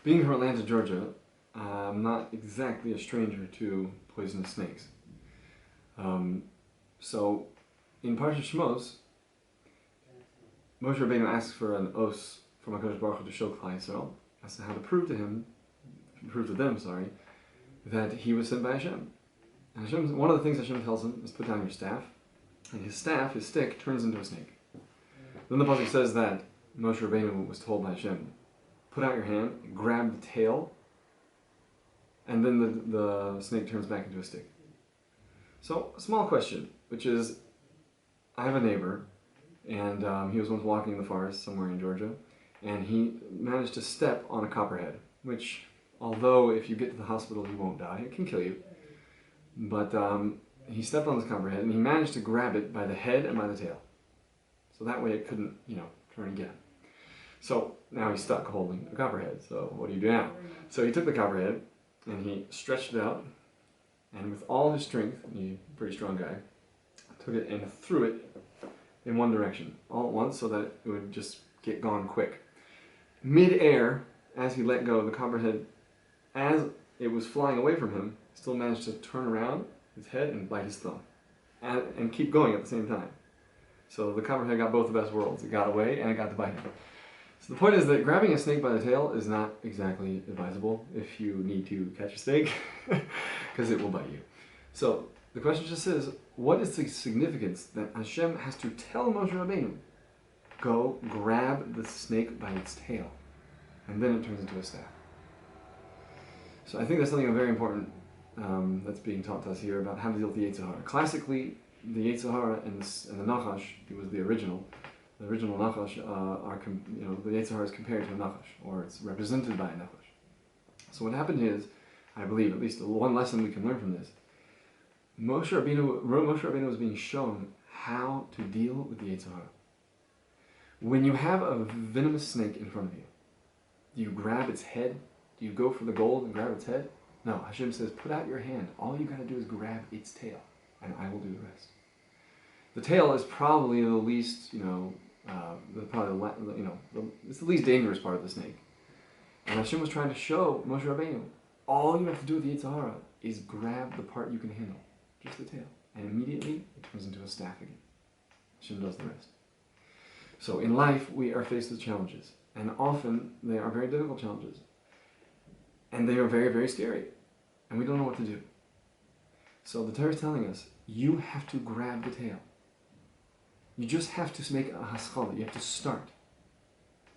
Being from Atlanta, Georgia, I'm not exactly a stranger to poisonous snakes. So, in Parshat Shmos, Moshe Rabbeinu asks for an os from HaKadosh Baruch Hu to show Klal Yisrael as to how to prove to them, that he was sent by Hashem. And Hashem, one of the things Hashem tells him is put down your staff, and his staff, his stick, turns into a snake. Then the pasuk says that Moshe Rabbeinu was told by Hashem, put out your hand, grab the tail, and then the snake turns back into a stick. So, a small question, which is, I have a neighbor, and he was once walking in the forest somewhere in Georgia, and he managed to step on a copperhead, which, although if you get to the hospital you won't die, it can kill you. But he stepped on this copperhead, and he managed to grab it by the head and by the tail. So that way it couldn't, turn again. So now he's stuck holding a copperhead, so what do you do now? So he took the copperhead, and he stretched it out, and with all his strength, he's a pretty strong guy, took it and threw it in one direction, all at once, so that it would just get gone quick. Mid-air, as he let go, the copperhead, as it was flying away from him, still managed to turn around his head and bite his thumb, and keep going at the same time. So the copperhead got both the best worlds. It got away and it got to bite him. So the point is that grabbing a snake by the tail is not exactly advisable if you need to catch a snake, because it will bite you. So the question just is, what is the significance that Hashem has to tell Moshe Rabbeinu, go grab the snake by its tail, and then it turns into a staff? So I think that's something very important that's being taught to us here about how to deal with the Yetzer Hara. Classically, the Yetzer Hara and the Nachash, it was the original Nachash, the Yetzer Hara is compared to a Nachash, or it's represented by a Nachash. So what happened is, I believe, at least one lesson we can learn from this, Moshe Rabbeinu was being shown how to deal with the Yetzer Hara. When you have a venomous snake in front of you, do you grab its head? Do you go for the gold and grab its head? No, Hashem says, put out your hand. All you got to do is grab its tail, and I will do the rest. The tail is probably the least, it's the least dangerous part of the snake. And Hashem was trying to show Moshe Rabbeinu, all you have to do with the Yetzer Hara is grab the part you can handle, just the tail, and immediately it turns into a staff again. Hashem does the rest. So in life, we are faced with challenges, and often they are very difficult challenges. And they are very, very scary. And we don't know what to do. So the Torah is telling us, you have to grab the tail. You just have to make a haskalah. You have to start.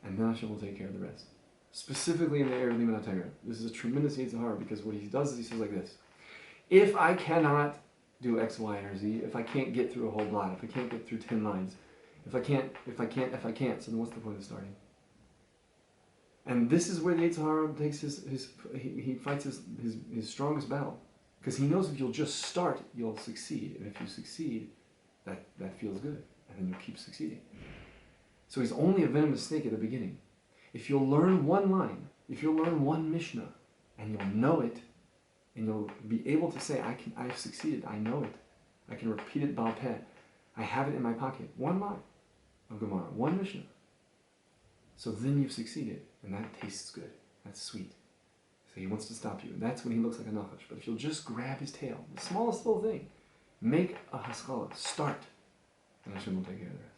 And then Hashem will take care of the rest. Specifically in the area of Limanat Torah. This is a tremendous Yetzer Hara, because what he does is he says like this. If I cannot do X, Y, or Z, if I can't get through a whole blot, if I can't get through 10 lines, if I can't, so then what's the point of starting? And this is where the Yetzer Hara takes he fights his strongest battle. Because he knows if you'll just start, you'll succeed. And if you succeed, that feels good. And then you'll keep succeeding. So he's only a venomous snake at the beginning. If you'll learn one line, if you'll learn one Mishnah, and you'll know it, and you'll be able to say, I've succeeded, I know it. I can repeat it Baal Peh. I have it in my pocket. One line of Gemara, one Mishnah. So then you've succeeded, and that tastes good. That's sweet. So he wants to stop you. That's when he looks like a nachash. But if you'll just grab his tail, the smallest little thing, make a haskalah, start, and Hashem will take care of the rest.